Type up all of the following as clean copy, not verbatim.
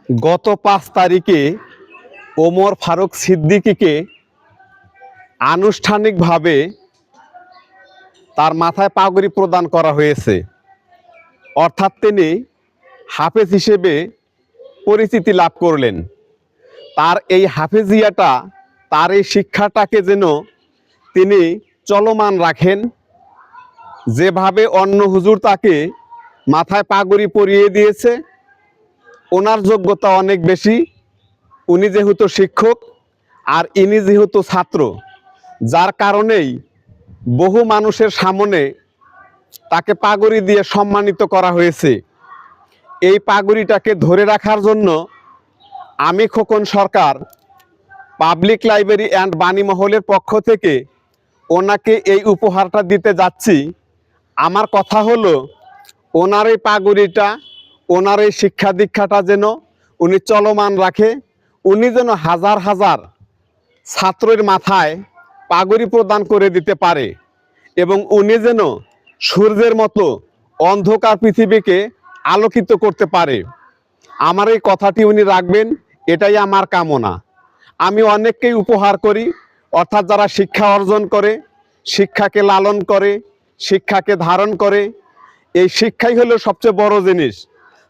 গত 5 তারিখে ওমর ফারুক সিদ্দিকীকে আনুষ্ঠানিকভাবে তার মাথায় পাগড়ি প্রদান করা হয়েছে। অর্থাৎ তিনি হাফেজ হিসেবে পরিচিতি লাভ করলেন। তার এই হাফেজিয়াটা, তার এই শিক্ষাটাকে যেন তিনি চলমান রাখেন। যেভাবে অন্য হুজুর তাকে মাথায় পাগড়ি পরিয়ে দিয়েছে, ওনার যোগ্যতা অনেক বেশি। উনি যেহেতু শিক্ষক আর ইনি যেহেতু ছাত্র, যার কারণেই বহু মানুষের সামনে তাকে পাগড়ি দিয়ে সম্মানিত করা হয়েছে। এই পাগড়িটাকে ধরে রাখার জন্য আমি খোকন সরকার পাবলিক লাইব্রেরি অ্যান্ড বাণীমহলের পক্ষ থেকে ওনাকে এই উপহারটা দিতে যাচ্ছি। আমার কথা হলো, ওনার এই পাগড়িটা, ওনার এই শিক্ষা দীক্ষাটা যেন উনি চলমান রাখে। উনি যেন হাজার হাজার ছাত্রের মাথায় পাগড়ি প্রদান করে দিতে পারে এবং উনি যেন সূর্যের মতো অন্ধকার পৃথিবীকে আলোকিত করতে পারে। আমার এই কথাটি উনি রাখবেন, এটাই আমার কামনা। আমি অনেককেই উপহার করি, অর্থাৎ যারা শিক্ষা অর্জন করে, শিক্ষাকে লালন করে, শিক্ষাকে ধারণ করে। এই শিক্ষাই হলো সবচেয়ে বড় জিনিস।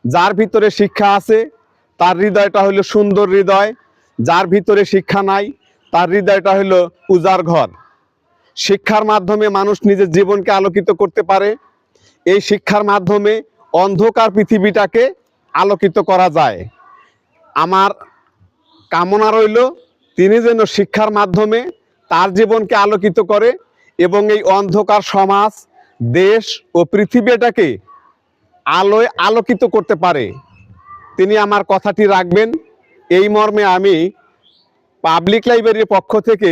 যার ভিতরে শিক্ষা আছে তার হৃদয়টা হলো সুন্দর হৃদয়, যার ভিতরে শিক্ষা নাই তার হৃদয়টা হলো উজাড় ঘর। শিক্ষার মাধ্যমে মানুষ নিজের জীবনকে আলোকিত করতে পারে। এই শিক্ষার মাধ্যমে অন্ধকার পৃথিবীটাকে আলোকিত করা যায়। আমার কামনা রইল তিনি যেন শিক্ষার মাধ্যমে তার জীবনকে আলোকিত করে এবং এই অন্ধকার সমাজ, দেশ ও পৃথিবীটাকে আলোয় আলোকিত করতে পারে। তিনি আমার কথাটি রাখবেন, এই মর্মে আমি পাবলিক লাইব্রেরির পক্ষ থেকে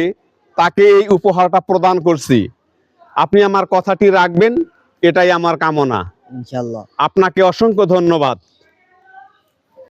তাকে এই উপহারটা প্রদান করছি। আপনি আমার কথাটি রাখবেন, এটাই আমার কামনা। ইনশাআল্লাহ। আপনাকে অসংখ্য ধন্যবাদ।